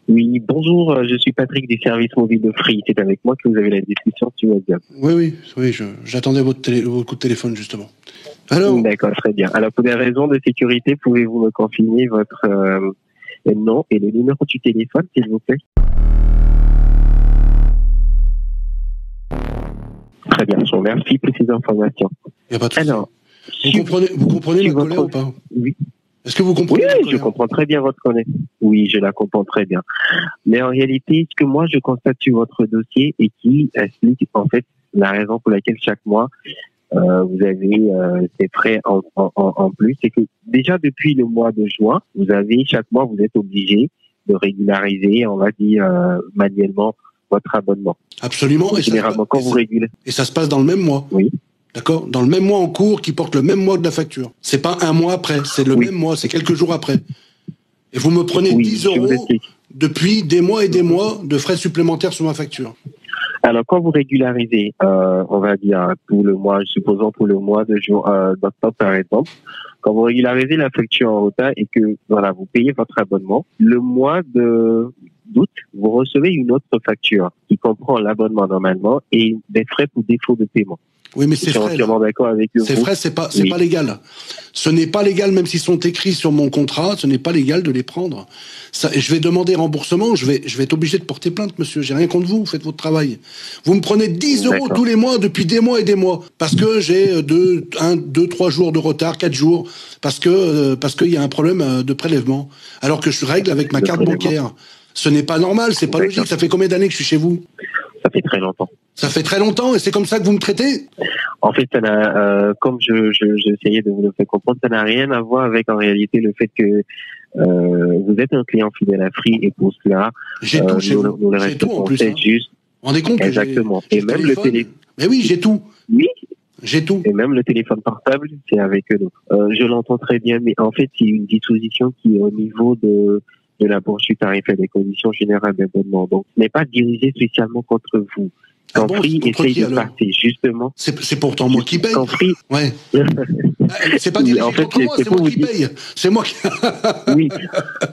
Oui, bonjour, je suis Patrick des services mobiles de Free. C'est avec moi que vous avez la discussion sur WhatsApp. Oui, j'attendais votre coup de téléphone, justement. Alors, d'accord, très bien. Alors, pour des raisons de sécurité, pouvez-vous me confirmer votre nom et le numéro du téléphone, s'il vous plaît? Très bien, je vous remercie pour ces informations. il n'y a pas de souci. Alors, Vous comprenez ma colère ou pas? Oui. Est-ce que vous comprenez Oui, ma colère? je comprends très bien votre colère. Oui, je la comprends très bien. Mais en réalité, ce que moi je constate sur votre dossier et qui explique en fait la raison pour laquelle chaque mois vous avez ces frais en plus, c'est que déjà depuis le mois de juin, chaque mois vous êtes obligé de régulariser, on va dire manuellement votre abonnement. Absolument. Généralement, quand vous régulez. Et ça se passe dans le même mois. Oui. D'accord? Dans le même mois en cours qui porte le même mois de la facture. C'est pas un mois après, c'est le même mois, c'est quelques jours après. Et vous me prenez 10 euros depuis des mois et des mois de frais supplémentaires sur ma facture. Alors, quand vous régularisez, on va dire pour le mois, supposons pour le mois d'octobre par exemple, quand vous régularisez la facture en retard et que voilà, vous payez votre abonnement, le mois d'août, vous recevez une autre facture qui comprend l'abonnement normalement et des frais pour défaut de paiement. Oui, mais ces frais, ces frais, c'est pas légal. Ce n'est pas légal, même s'ils sont écrits sur mon contrat, ce n'est pas légal de les prendre. Ça, je vais demander remboursement, je vais être obligé de porter plainte, monsieur. J'ai rien contre vous, vous faites votre travail. Vous me prenez 10 euros tous les mois depuis des mois et des mois, parce que j'ai 2, 3 jours de retard, 4 jours, parce qu'il y a un problème de prélèvement. Alors que je règle avec ma carte bancaire. Ce n'est pas normal, c'est pas logique. Ça fait combien d'années que je suis chez vous? Ça fait très longtemps. Ça fait très longtemps et c'est comme ça que vous me traitez? En fait, comme j'essayais de vous le faire comprendre, ça n'a rien à voir avec en réalité le fait que vous êtes un client fidèle à Free et pour cela, j'ai tout chez vous. J'ai tout en plus. Juste. Vous rendez compte? Exactement. Et même le téléphone. Mais oui, j'ai tout. Oui. J'ai tout. Et même le téléphone portable, c'est avec eux. Je l'entends très bien, mais en fait, il y a une disposition qui est au niveau de la poursuite tarifaire des conditions générales d'abonnement. Donc, ce n'est pas dirigé spécialement contre vous. Quand Free essaye de passer, justement. C'est pourtant moi qui paye. Quand Free. Ouais. C'est pas dirigé contre moi, c'est moi qui paye. C'est moi qui. Oui.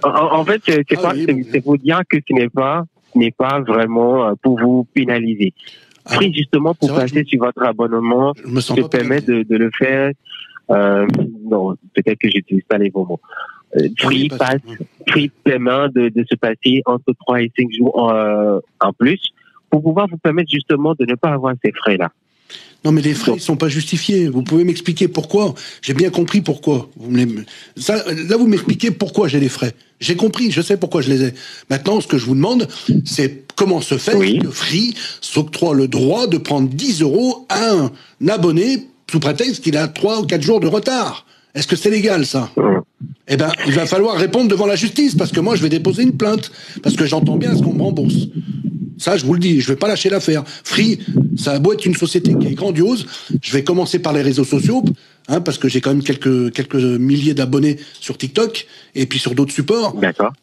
En fait, c'est pour dire que ce n'est pas vraiment pour vous pénaliser. Free, justement, pour passer sur votre abonnement, se permet de le faire. Non, peut-être que j'utilise pas les bons mots. Free permet de se passer entre 3 et 5 jours en plus pour pouvoir vous permettre justement de ne pas avoir ces frais-là. Non, mais les frais ne sont pas justifiés. Vous pouvez m'expliquer pourquoi? J'ai bien compris pourquoi. Là, vous m'expliquez pourquoi j'ai les frais. J'ai compris, je sais pourquoi je les ai. Maintenant, ce que je vous demande, c'est comment se fait que Free s'octroie le droit de prendre 10 euros à un abonné sous prétexte qu'il a 3 ou 4 jours de retard. Est-ce que c'est légal, ça? Eh ben, il va falloir répondre devant la justice, parce que moi, je vais déposer une plainte, parce que j'entends bien ce qu'on me rembourse. Ça, je vous le dis, je vais pas lâcher l'affaire. Free, ça a beau être une société qui est grandiose, je vais commencer par les réseaux sociaux, parce que j'ai quand même quelques milliers d'abonnés sur TikTok, et puis sur d'autres supports.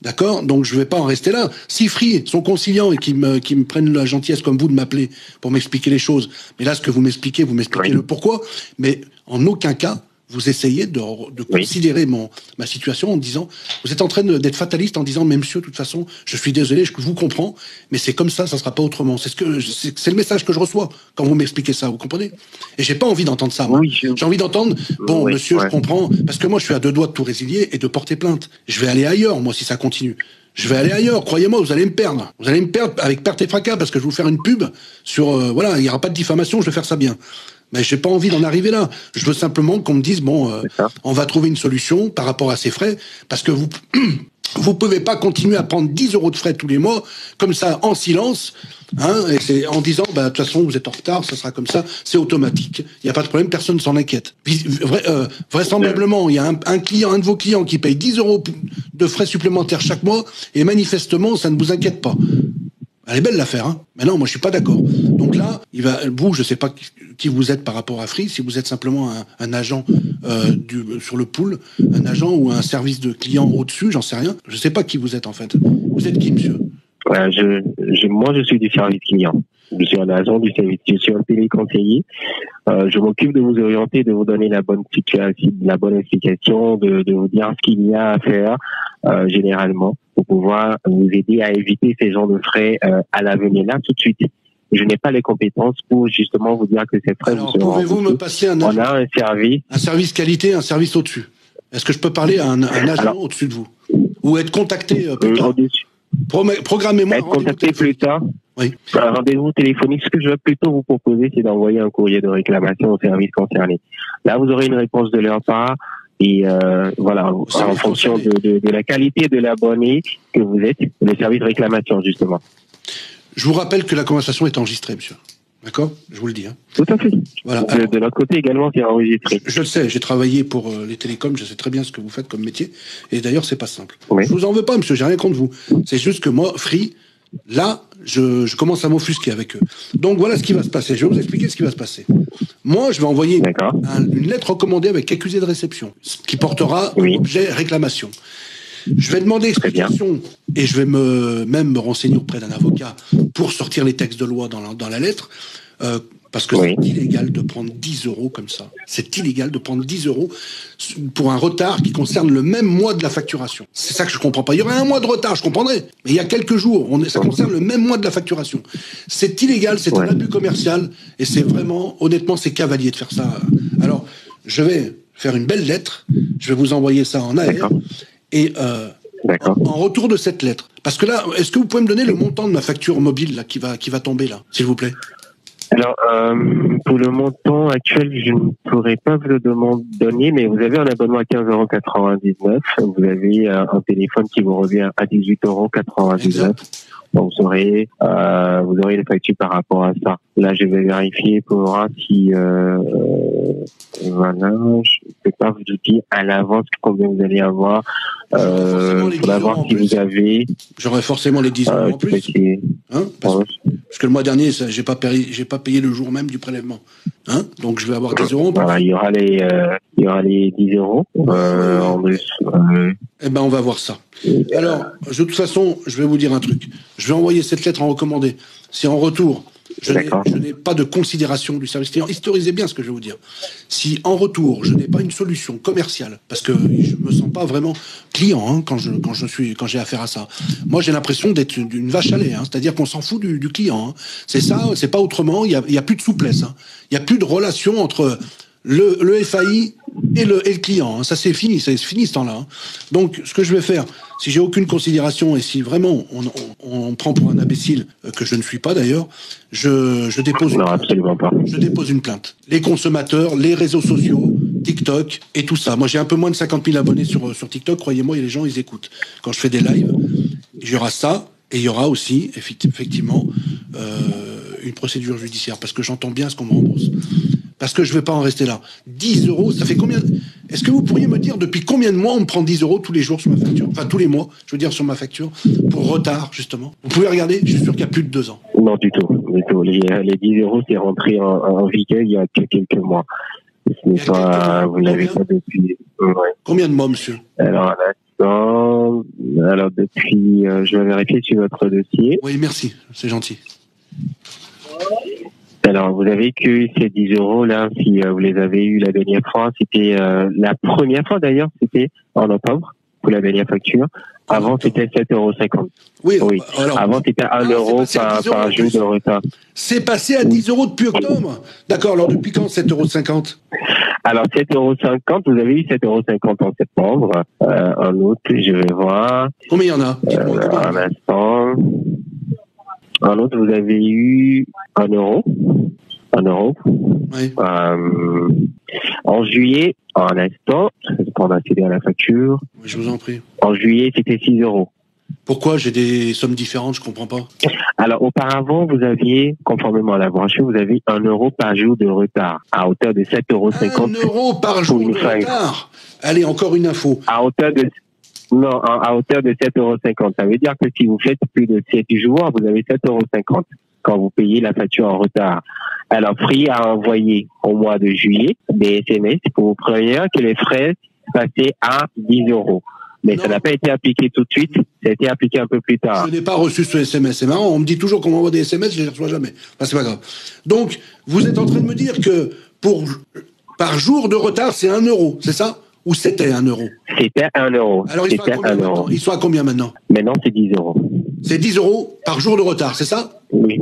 D'accord. Donc, je vais pas en rester là. Si Free sont conciliants et qui me prennent la gentillesse comme vous de m'appeler pour m'expliquer les choses, mais là, ce que vous m'expliquez le pourquoi, mais en aucun cas, vous essayez de considérer ma situation en disant, vous êtes en train d'être fataliste en disant, mais monsieur, de toute façon, je suis désolé, je vous comprends, mais c'est comme ça sera pas autrement. C'est le message que je reçois quand vous m'expliquez ça, vous comprenez? Et j'ai pas envie d'entendre ça, moi. J'ai envie d'entendre, bon, monsieur, je comprends, parce que moi, je suis à 2 doigts de tout résilier et de porter plainte. Je vais aller ailleurs, moi, si ça continue. Je vais aller ailleurs, croyez-moi, vous allez me perdre. Vous allez me perdre avec perte et fracas, parce que je vais vous faire une pub sur, voilà, il n'y aura pas de diffamation, je vais faire ça bien. Mais j'ai pas envie d'en arriver là. Je veux simplement qu'on me dise, bon, on va trouver une solution par rapport à ces frais, parce que vous pouvez pas continuer à prendre 10 euros de frais tous les mois, comme ça, en silence, et c'est en disant, de toute façon, vous êtes en retard, ça sera comme ça, c'est automatique, il n'y a pas de problème, personne ne s'en inquiète. Vraisemblablement, il y a un de vos clients qui paye 10 euros de frais supplémentaires chaque mois, et manifestement, ça ne vous inquiète pas. Elle est belle l'affaire, hein. Mais non, moi je suis pas d'accord. Donc là, vous, je sais pas qui vous êtes par rapport à Free, si vous êtes simplement un agent sur le pool, un agent ou un service de client au-dessus, j'en sais rien. Je sais pas qui vous êtes en fait. Vous êtes qui, monsieur? Moi, je suis du service client. Je suis un agent du service. Je suis un téléconseiller. Je m'occupe de vous orienter, de vous donner la bonne situation, la bonne explication, de vous dire ce qu'il y a à faire généralement pour pouvoir vous aider à éviter ces genres de frais à l'avenir. Là, tout de suite. Je n'ai pas les compétences pour justement vous dire que ces frais vous seront remboursés. Pouvez-vous me passer un service qualité, un service au-dessus? Est-ce que je peux parler à un agent au-dessus de vous? Ou être contacté plus tard? Programmez-moi un rendez-vous contacté plus tard. Oui. Un rendez-vous téléphonique. Ce que je vais plutôt vous proposer, c'est d'envoyer un courrier de réclamation au service concerné. Là, vous aurez une réponse de leur part. Et voilà, en fonction de la qualité de l'abonné que vous êtes, le service de réclamation, justement. Je vous rappelle que la conversation est enregistrée, monsieur. D'accord? Je vous le dis. Hein. Tout à fait. Voilà. De notre côté également, c'est enregistré. Je le sais, j'ai travaillé pour les télécoms, je sais très bien ce que vous faites comme métier. Et d'ailleurs, c'est pas simple. Oui. Je vous en veux pas, monsieur, j'ai rien contre vous. C'est juste que moi, Free, là, je commence à m'offusquer avec eux. Donc voilà ce qui va se passer. Je vais vous expliquer ce qui va se passer. Moi, je vais envoyer une lettre recommandée avec accusé de réception, qui portera objet réclamation. Je vais demander explication et je vais même me renseigner auprès d'un avocat pour sortir les textes de loi dans la lettre, parce que c'est illégal de prendre 10 € comme ça. C'est illégal de prendre 10 € pour un retard qui concerne le même mois de la facturation. C'est ça que je comprends pas. Il y aurait un mois de retard, je comprendrais. Mais il y a quelques jours, ça concerne le même mois de la facturation. C'est illégal, c'est un abus commercial et c'est vraiment, honnêtement, c'est cavalier de faire ça. Alors, je vais faire une belle lettre, je vais vous envoyer ça en AR. Et en retour de cette lettre, parce que là, est-ce que vous pouvez me donner le montant de ma facture mobile là, qui va tomber là, s'il vous plaît? Alors, pour le montant actuel, je ne pourrais pas vous le donner, mais vous avez un abonnement à 15,99 €. Vous avez un téléphone qui vous revient à 18,99 €. Donc, vous aurez une facture par rapport à ça. Là, je vais vérifier pour voir si, voilà, je ne peux pas vous dire à l'avance combien vous allez avoir. Faudra voir si vous avez. J'aurai forcément les 10 € en plus. Hein, parce que le mois dernier, j'ai pas payé le jour même du prélèvement. Hein, donc je vais avoir 10 € en plus. Voilà, il y aura les 10 € en plus. Eh ben, on va voir ça. Alors, de toute façon, je vais vous dire un truc. Je vais envoyer cette lettre en recommandé. Si en retour, je n'ai pas de considération du service client, historisez bien ce que je vais vous dire. Si en retour, je n'ai pas une solution commerciale, parce que je me sens pas vraiment client hein, quand j'ai affaire à ça. Moi, j'ai l'impression d'être une vache à lait, hein, c'est-à-dire qu'on s'en fout du client. Hein. C'est ça, c'est pas autrement. Il y a plus de souplesse. Hein. Il y a plus de relation entre le FAI et le client. Hein. Ça c'est fini ce temps-là. Hein. Donc, ce que je vais faire, si j'ai aucune considération et si vraiment on prend pour un imbécile, que je ne suis pas d'ailleurs, je dépose une plainte. Absolument pas. Je dépose une plainte. Les consommateurs, les réseaux sociaux, TikTok et tout ça. Moi, j'ai un peu moins de 50 000 abonnés sur TikTok. Croyez-moi, les gens, ils écoutent. Quand je fais des lives, il y aura ça et il y aura aussi, effectivement, une procédure judiciaire parce que j'entends bien ce qu'on me rembourse. Parce que je ne vais pas en rester là. 10 €, ça fait combien? Est-ce que vous pourriez me dire depuis combien de mois on me prend 10 € tous les jours sur ma facture? Enfin, tous les mois, je veux dire sur ma facture, pour retard, justement. Vous pouvez regarder, je suis sûr qu'il y a plus de 2 ans. Non, du tout. Les 10 €, c'est rentré en vigueur il y a quelques mois. Vous n'avez pas depuis... Combien de mois, monsieur? Alors depuis... je vais vérifier sur votre dossier. Oui, merci. C'est gentil. Alors, vous avez que ces 10 € là, si vous les avez eu la dernière fois, c'était la première fois d'ailleurs, c'était en octobre pour la dernière facture. Avant, c'était 7,50 €. Oui. Alors, avant, c'était 1 € par jour de retard. C'est passé à 10 € depuis octobre. D'accord. Alors, depuis quand 7,50 €? Alors, 7,50 €, vous avez eu 7,50 € en septembre. En août, je vais voir. Combien il y en a? Un instant. En août, vous avez eu 1 €. 1 €. Oui. En juillet, un instant, on a accédé à la facture. Oui, je vous en prie. En juillet, c'était 6 €. Pourquoi j'ai des sommes différentes? Je comprends pas. Alors, auparavant, vous aviez, conformément à la brochure, vous avez 1 € par jour de retard, à hauteur de 7,50 €. 1 € par jour de retard? Allez, encore une info. À hauteur de 7,50 €. Ça veut dire que si vous faites plus de 7 jours, vous avez 7,50 € quand vous payez la facture en retard. Alors, Free a envoyé au mois de juillet des SMS pour vous prévenir que les frais passaient à 10 €. Mais non, ça n'a pas été appliqué tout de suite, ça a été appliqué un peu plus tard. Je n'ai pas reçu ce SMS, c'est marrant, on me dit toujours qu'on m'envoie des SMS, je ne les reçois jamais. Enfin, c'est pas grave. Donc, vous êtes en train de me dire que par jour de retard, c'est 1 euro, c'est ça? Ou c'était 1 euro? C'était 1 euro. Alors, ils sont à combien maintenant? Maintenant, c'est 10 euros. C'est 10 euros par jour de retard, c'est ça? Oui.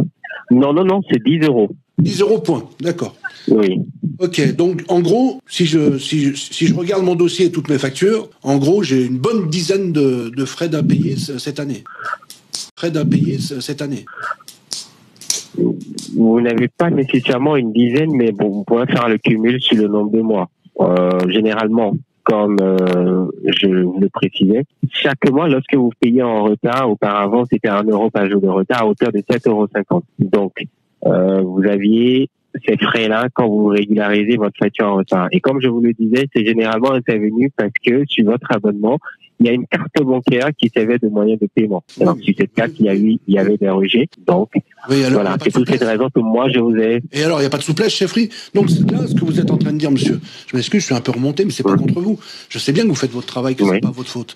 Non, c'est 10 euros. 10 euros point, d'accord. Oui. Ok, donc en gros, si je regarde mon dossier et toutes mes factures, en gros, j'ai une bonne dizaine de frais d'impayés cette année. Frais d'impayés cette année. Vous n'avez pas nécessairement une dizaine, mais bon, vous pourrez faire le cumul sur le nombre de mois. Généralement, comme je le précisais, chaque mois, lorsque vous payez en retard, auparavant, c'était 1 euro par jour de retard à hauteur de 7,50 €. Donc, vous aviez ces frais-là quand vous régularisez votre facture en retard. Et comme je vous le disais, c'est généralement intervenu parce que sur votre abonnement, il y a une carte bancaire qui servait de moyen de paiement. Alors, sur cette carte, il y avait des rejets. Donc, oui, alors, voilà, c'est pour cette raison que moi, je vous ai... Et alors, il n'y a pas de souplesse chez Free? Donc, là, ce que vous êtes en train de dire, monsieur, je m'excuse, je suis un peu remonté, mais c'est pas contre vous. Je sais bien que vous faites votre travail, que c'est pas votre faute.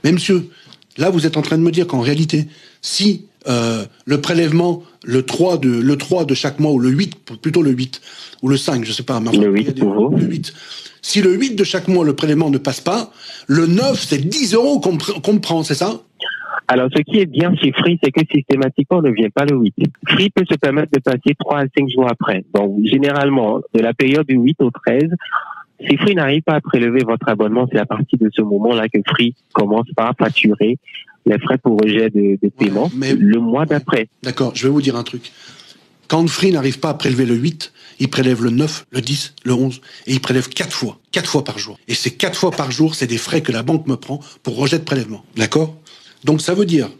Mais monsieur, là, vous êtes en train de me dire qu'en réalité, si le prélèvement, le 3 de chaque mois, ou le 8, plutôt le 8, ou le 5, je sais pas. Le 8, le 8. Si le 8 de chaque mois, le prélèvement ne passe pas, le 9, c'est 10 euros qu'on me prend, c'est ça? Alors, ce qui est bien chez Free, c'est que systématiquement, on ne vient pas le 8. Free peut se permettre de passer 3 à 5 jours après. Donc, généralement, de la période du 8 au 13, si Free n'arrive pas à prélever votre abonnement, c'est à partir de ce moment-là que Free commence par facturer les frais pour rejet de paiement le mois d'après. D'accord, je vais vous dire un truc. Quand Free n'arrive pas à prélever le 8, il prélève le 9, le 10, le 11, et il prélève 4 fois. 4 fois par jour. Et ces 4 fois par jour, c'est des frais que la banque me prend pour rejet de prélèvement. D'accord? Donc ça veut dire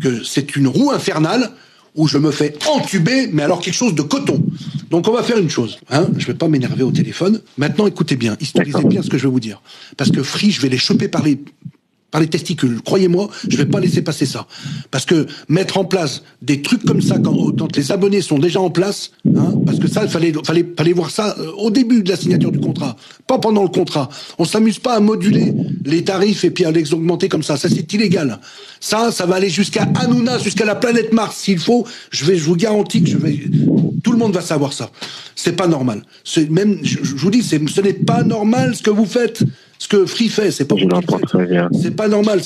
que c'est une roue infernale où je me fais entuber, mais alors quelque chose de coton. Donc on va faire une chose. Hein, je vais pas m'énerver au téléphone. Maintenant, écoutez bien, historisez bien ce que je vais vous dire. Parce que Free, je vais les choper par les testicules. Croyez-moi, je vais pas laisser passer ça. Parce que mettre en place des trucs comme ça quand les abonnés sont déjà en place, hein, parce que ça, il fallait voir ça au début de la signature du contrat, pas pendant le contrat. On s'amuse pas à moduler les tarifs et puis à les augmenter comme ça. Ça, c'est illégal. Ça va aller jusqu'à Hanouna, jusqu'à la planète Mars. S'il faut, je vous garantis que tout le monde va savoir ça. C'est pas normal. Même, je vous dis, ce n'est pas normal ce que vous faites. Ce que Free fait, c'est pas c'est pas normal.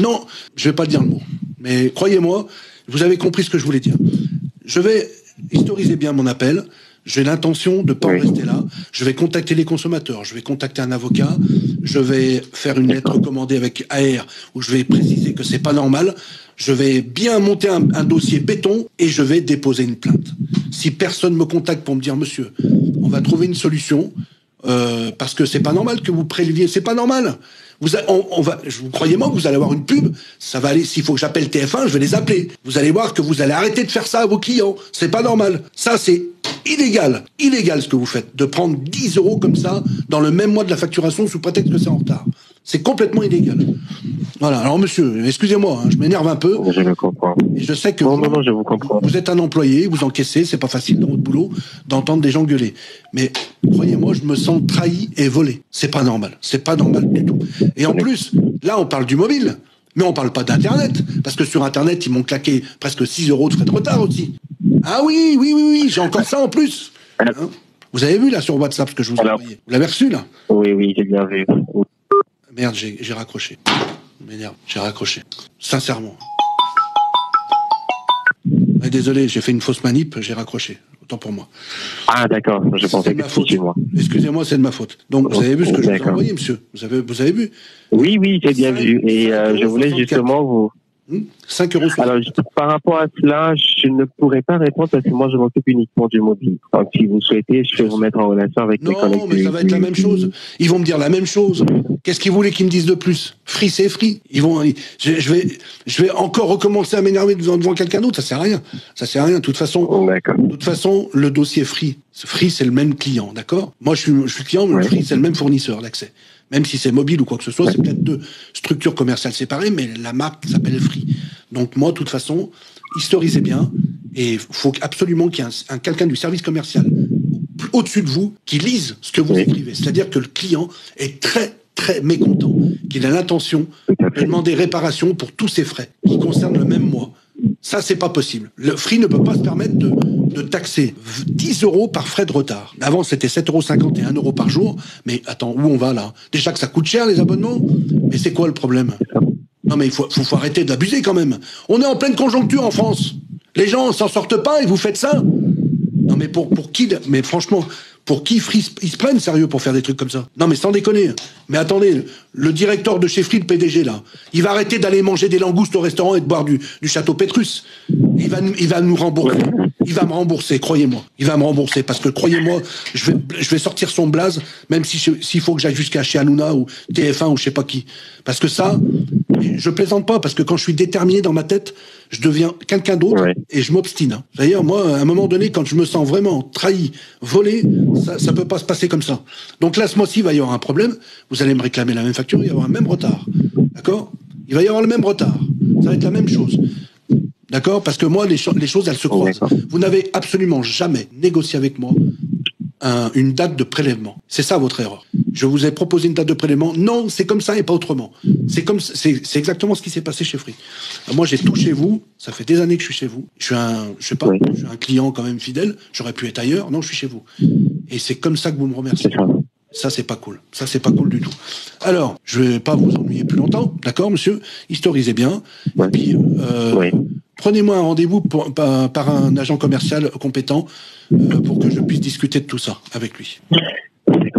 Non, je vais pas dire le mot. Mais croyez-moi, vous avez compris ce que je voulais dire. Je vais historiser bien mon appel. J'ai l'intention de pas en rester là. Je vais contacter les consommateurs. Je vais contacter un avocat. Je vais faire une lettre recommandée avec AR où je vais préciser que c'est pas normal. Je vais bien monter un dossier béton et je vais déposer une plainte. Si personne me contacte pour me dire, monsieur, on va trouver une solution. Parce que c'est pas normal que vous préleviez, c'est pas normal. Croyez-moi que vous allez avoir une pub, ça va aller, s'il faut que j'appelle TF1, je vais les appeler. Vous allez voir que vous allez arrêter de faire ça à vos clients. C'est pas normal. Ça, c'est illégal. Illégal ce que vous faites. De prendre 10 euros comme ça dans le même mois de la facturation sous prétexte que c'est en retard. C'est complètement illégal. Voilà. Alors, monsieur, excusez-moi, hein, je m'énerve un peu. Je le comprends. Et je sais que je vous comprends. Vous êtes un employé, vous encaissez, c'est pas facile dans votre boulot d'entendre des gens gueuler. Mais croyez-moi, je me sens trahi et volé. C'est pas normal. C'est pas normal du tout. Et en plus, là, on parle du mobile. Mais on parle pas d'Internet. Parce que sur Internet, ils m'ont claqué presque 6 euros de frais de retard aussi. Ah oui, j'ai encore ça en plus. Hein, vous avez vu là sur WhatsApp ce que je vous ai envoyé? Vous l'avez reçu là? Oui, j'ai bien vu. Merde, j'ai raccroché. M'énerve, j'ai raccroché. Sincèrement. Désolé, j'ai fait une fausse manip, j'ai raccroché. Autant pour moi. Ah d'accord, je pensais que c'était moi. Excusez-moi, c'est de ma faute. Donc vous avez vu ce que je vous ai envoyé, monsieur? Vous avez vu? Oui, j'ai bien vu. Et je voulais justement vous... 5 euros. Alors, par rapport à cela, je ne pourrais pas répondre parce que moi, je m'occupe uniquement du mobile. Donc, si vous souhaitez, je peux vous mettre en relation avec mes collègues. Non, mais ça va être la même chose. Ils vont me dire la même chose. Qu'est-ce qu'ils voulaient qu'ils me disent de plus? Free, c'est free. Je vais encore recommencer à m'énerver devant quelqu'un d'autre. Ça sert à rien. Ça sert à rien. De toute façon, le dossier Free, c'est le même client, d'accord? Moi, je suis client, mais Free, c'est le même fournisseur d'accès. Même si c'est mobile ou quoi que ce soit, c'est peut-être 2 structures commerciales séparées, mais la marque s'appelle Free. Donc moi, de toute façon, historisez bien, et il faut absolument qu'il y ait quelqu'un du service commercial au-dessus de vous qui lise ce que vous écrivez. C'est-à-dire que le client est très, très mécontent, qu'il a l'intention de demander réparation pour tous ses frais qui concernent le même mois. Ça, c'est pas possible. Le Free ne peut pas se permettre de taxer 10 euros par frais de retard. Avant, c'était 7,50 € et 1 € par jour. Mais attends, où on va là? Déjà que ça coûte cher, les abonnements. Mais c'est quoi le problème? Non, mais il faut arrêter d'abuser quand même. On est en pleine conjoncture en France. Les gens s'en sortent pas et vous faites ça? Non, mais pour qui? Mais franchement, pour qui Free ils se prennent sérieux pour faire des trucs comme ça? Non, mais sans déconner. Mais attendez, le directeur de chez Free, le PDG là, il va arrêter d'aller manger des langoustes au restaurant et de boire du Château Pétrus. Il va nous rembourser. Il va me rembourser, croyez-moi. Il va me rembourser parce que croyez-moi, je vais sortir son blaze, même s'il faut que j'aille jusqu'à chez Hanouna ou TF1 ou je sais pas qui. Parce que ça, je plaisante pas, parce que quand je suis déterminé dans ma tête, je deviens quelqu'un d'autre et je m'obstine. D'ailleurs, moi, à un moment donné, quand je me sens vraiment trahi, volé, ça peut pas se passer comme ça. Donc là, ce mois-ci, il va y avoir un problème. Vous allez me réclamer la même facture, il va y avoir un même retard. D'accord? Il va y avoir le même retard. Ça va être la même chose. D'accord? Parce que moi, les choses, elles se croisent. Vous n'avez absolument jamais négocié avec moi une date de prélèvement. C'est ça votre erreur. Je vous ai proposé une date de prélèvement. Non, c'est comme ça et pas autrement. C'est exactement ce qui s'est passé chez Free. Moi, j'ai tout chez vous. Ça fait des années que je suis chez vous. Je suis un client quand même fidèle. J'aurais pu être ailleurs. Non, je suis chez vous. Et c'est comme ça que vous me remerciez. Ça, c'est pas cool. Ça, c'est pas cool du tout. Alors, je vais pas vous ennuyer plus longtemps. D'accord, monsieur? Historisez bien. Et puis, prenez-moi un rendez-vous par un agent commercial compétent pour que je puisse discuter de tout ça avec lui.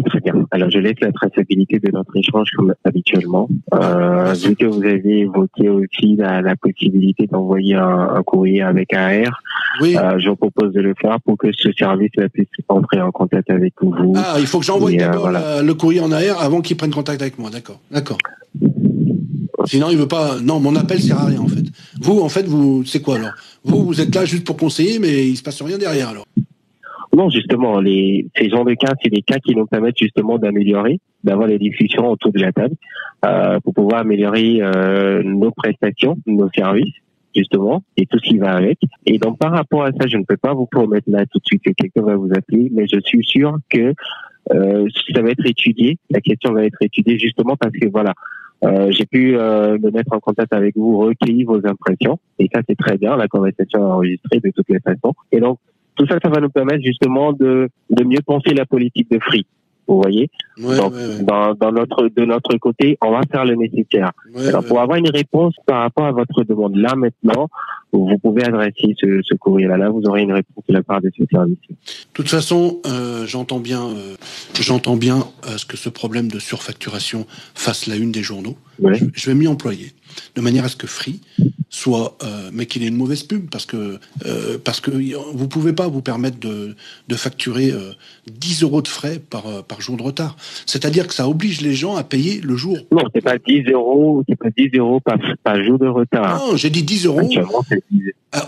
Très bien. Alors, je laisse la traçabilité de notre échange comme habituellement. Vu que vous avez évoqué aussi la possibilité d'envoyer un courrier avec AR, je vous propose de le faire pour que ce service-là puisse entrer en contact avec vous. Ah, il faut que j'envoie d'abord le courrier en AR avant qu'il prenne contact avec moi. D'accord. Sinon, il veut pas. Non, mon appel sert à rien en fait. Vous, en fait, c'est quoi alors? Vous êtes là juste pour conseiller, mais il se passe rien derrière alors. Non, justement, ces genres de cas, c'est des cas qui nous permettent justement d'améliorer, d'avoir les discussions autour de la table, pour pouvoir améliorer nos prestations, nos services, justement, et tout ce qui va avec. Et donc, par rapport à ça, je ne peux pas vous promettre là tout de suite que quelqu'un va vous appeler, mais je suis sûr que ça va être étudié. La question va être étudiée justement parce que voilà. J'ai pu me mettre en contact avec vous, recueillir vos impressions, et ça c'est très bien, la conversation est enregistrée de toutes les façons. Et donc tout ça, ça va nous permettre justement de mieux penser la politique de Free. Vous voyez, donc de notre côté, on va faire le nécessaire. Alors pour avoir une réponse par rapport à votre demande là maintenant, vous pouvez adresser ce courrier-là. Là, vous aurez une réponse de la part de ce service. De toute façon, j'entends bien ce que ce problème de surfacturation fasse la une des journaux. Je vais m'y employer de manière à ce que Free soit, mais qu'il ait une mauvaise pub, parce que vous pouvez pas vous permettre de facturer 10 € de frais par jour de retard. C'est-à-dire que ça oblige les gens à payer le jour. Non, c'est pas 10 €, c'est pas 10 € par jour de retard. Non, j'ai dit 10 €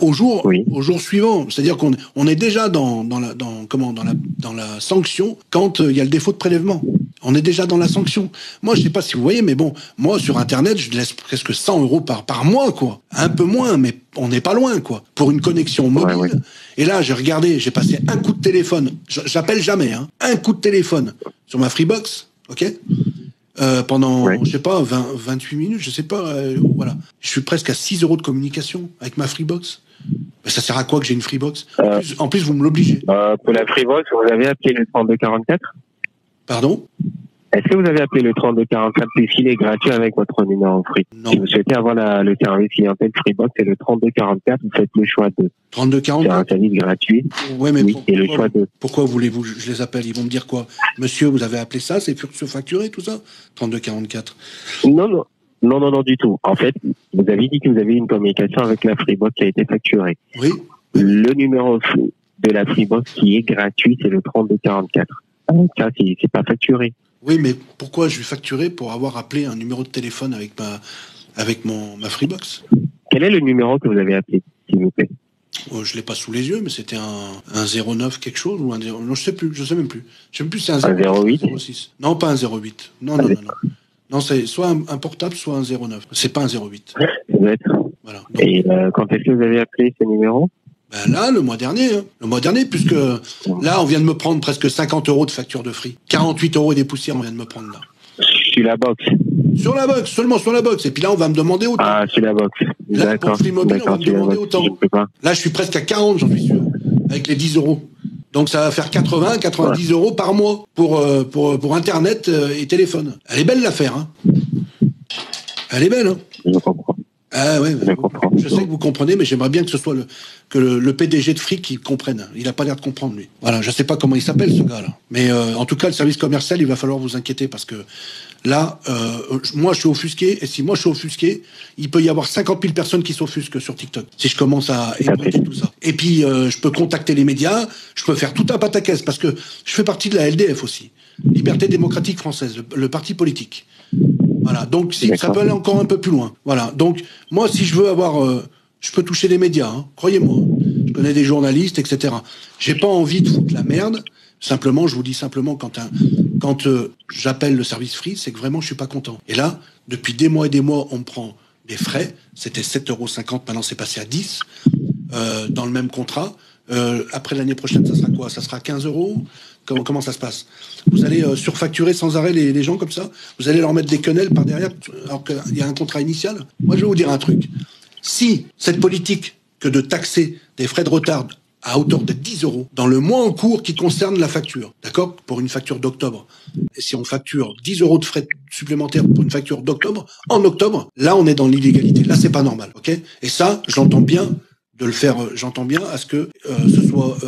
au jour suivant. C'est-à-dire qu'on est déjà dans la sanction quand il y a le défaut de prélèvement. On est déjà dans la sanction. Moi, je sais pas si vous voyez, mais bon, moi, sur Internet, je laisse presque 100 € par mois, quoi. Un peu moins, mais on n'est pas loin, quoi. Pour une connexion mobile. Et là, j'ai regardé, j'ai passé un coup de téléphone. J'appelle jamais, hein. Un coup de téléphone sur ma Freebox, ok? Pendant, je sais pas, 28 minutes, je sais pas, voilà. Je suis presque à 6 € de communication avec ma Freebox. Mais ça sert à quoi que j'ai une Freebox? En plus, vous me l'obligez. Pour la Freebox, vous avez appelé le 3244? Pardon? Est-ce que vous avez appelé le 3244 puisqu'il est gratuit avec votre numéro Free? Non. Si vous souhaitez avoir le service clientèle Freebox, c'est le 3244, vous faites le choix de. 3244? C'est un service gratuit. Ouais, mais et le choix de. Pourquoi voulez-vous je les appelle? Ils vont me dire quoi? Monsieur, vous avez appelé ça? C'est surfacturé, tout ça? 3244? Non, du tout. En fait, vous avez dit que vous avez une communication avec la Freebox qui a été facturée. Oui. Le numéro de la Freebox qui est gratuit, c'est le 3244. Ça, c'est pas facturé. Oui, mais pourquoi je vais facturer pour avoir appelé un numéro de téléphone avec ma Freebox? Quel est le numéro que vous avez appelé, s'il vous plaît? Je l'ai pas sous les yeux, mais c'était un 09 quelque chose ou un 0... Non, je sais même plus. Je sais même plus si c'est un 08 06. Non, pas un 08. Non. Non, c'est soit un portable, soit un 09. C'est pas un 08. Ça doit être. Voilà. Donc, et quand est-ce que vous avez appelé ce numéro? Ben là, le mois dernier. Hein. Le mois dernier, puisque là, on vient de me prendre presque 50 € de facture de Free. 48 € et des poussières, on vient de me prendre là. sur la box. Sur la box, seulement sur la box. Et puis là, on va me demander autant. Ah, sur la box. Là, pour Free Mobile, on va me demander autant. Là, je suis presque à 40, j'en suis sûr, avec les 10 €. Donc ça va faire 80, 90 € par mois pour Internet et téléphone. Elle est belle l'affaire, hein. Elle est belle, hein. Je comprends. Ah ouais, je sais que vous comprenez, mais j'aimerais bien que ce soit le PDG de Free qui comprenne. Il a pas l'air de comprendre, lui. Voilà, je sais pas comment il s'appelle, ce gars-là. Mais en tout cas, le service commercial, il va falloir vous inquiéter parce que là, moi, je suis offusqué. Et si moi, je suis offusqué, il peut y avoir 50 000 personnes qui s'offusquent sur TikTok. Si je commence à ébranler tout ça. Et puis, je peux contacter les médias. Je peux faire tout un pataquès parce que je fais partie de la LDF aussi. Liberté démocratique française, le parti politique. Voilà, donc ça peut aller encore un peu plus loin. Voilà, donc moi, si je veux avoir... je peux toucher les médias, hein, croyez-moi. Je connais des journalistes, etc. J'ai pas envie de foutre la merde. Simplement, je vous dis simplement, quand j'appelle le service Free, c'est que vraiment, je suis pas content. Et là, depuis des mois et des mois, on me prend des frais. C'était 7,50 €, maintenant c'est passé à 10 dans le même contrat. Après l'année prochaine, ça sera quoi? Ça sera 15 €? Comment ça se passe? Vous allez surfacturer sans arrêt les gens comme ça? Vous allez leur mettre des quenelles par derrière alors qu'il y a un contrat initial? Moi, je vais vous dire un truc. Si cette politique que de taxer des frais de retard à hauteur de 10 € dans le mois en cours qui concerne la facture, d'accord? Pour une facture d'octobre. Et si on facture 10 € de frais supplémentaires pour une facture d'octobre, en octobre, là, on est dans l'illégalité. Là, c'est pas normal, ok? Et ça, j'entends bien de le faire, j'entends bien à ce que ce soit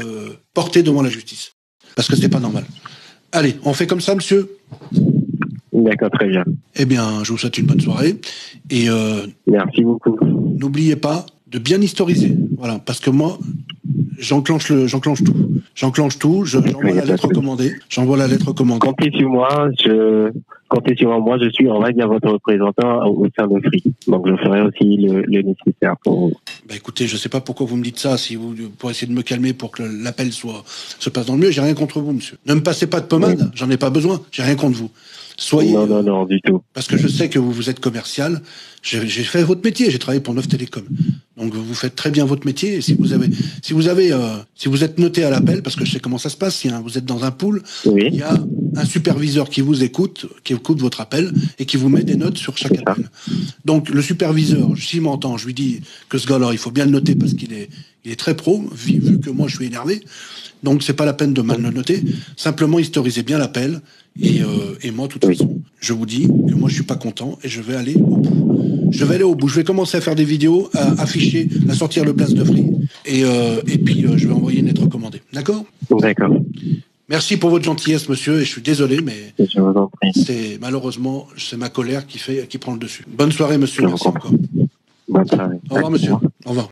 porté devant la justice. Parce que c'est pas normal. Allez, on fait comme ça, monsieur? D'accord, très bien. Eh bien, je vous souhaite une bonne soirée. Et merci beaucoup. N'oubliez pas de bien historiser. Voilà, parce que moi, j'enclenche tout. J'enclenche tout, j'envoie la lettre recommandée. Comptez sur moi, je suis, on va dire, votre représentant au sein de Free. Donc, je ferai aussi le nécessaire pour vous. Bah écoutez, je sais pas pourquoi vous me dites ça, pour essayer de me calmer, pour que l'appel se passe dans le mieux. J'ai rien contre vous, monsieur. Ne me passez pas de pommade, j'en ai pas besoin. J'ai rien contre vous. Soyez... Non, du tout. Parce que je sais que vous êtes commercial. J'ai fait votre métier, j'ai travaillé pour Neuf Télécom. Donc vous faites très bien votre métier. Et si vous êtes noté à l'appel, parce que je sais comment ça se passe, si vous êtes dans un pool, il y a un superviseur qui vous écoute, qui écoute votre appel et qui vous met des notes sur chaque appel. Donc le superviseur, s'il m'entend, je lui dis que ce gars-là, il faut bien le noter parce qu'il est très pro, vu que moi je suis énervé. Donc c'est pas la peine de mal le noter. Simplement historisez bien l'appel. Et moi, de toute façon, je vous dis que moi, je suis pas content et je vais aller au bout. Je vais commencer à faire des vidéos, à afficher, à sortir le place de Free. Et puis, je vais envoyer une lettre recommandée. D'accord? D'accord. Merci pour votre gentillesse, monsieur, et je suis désolé, mais je vous en prie. Malheureusement, c'est ma colère qui prend le dessus. Bonne soirée, monsieur. Merci encore. Bonne soirée. Au revoir, monsieur. Au revoir.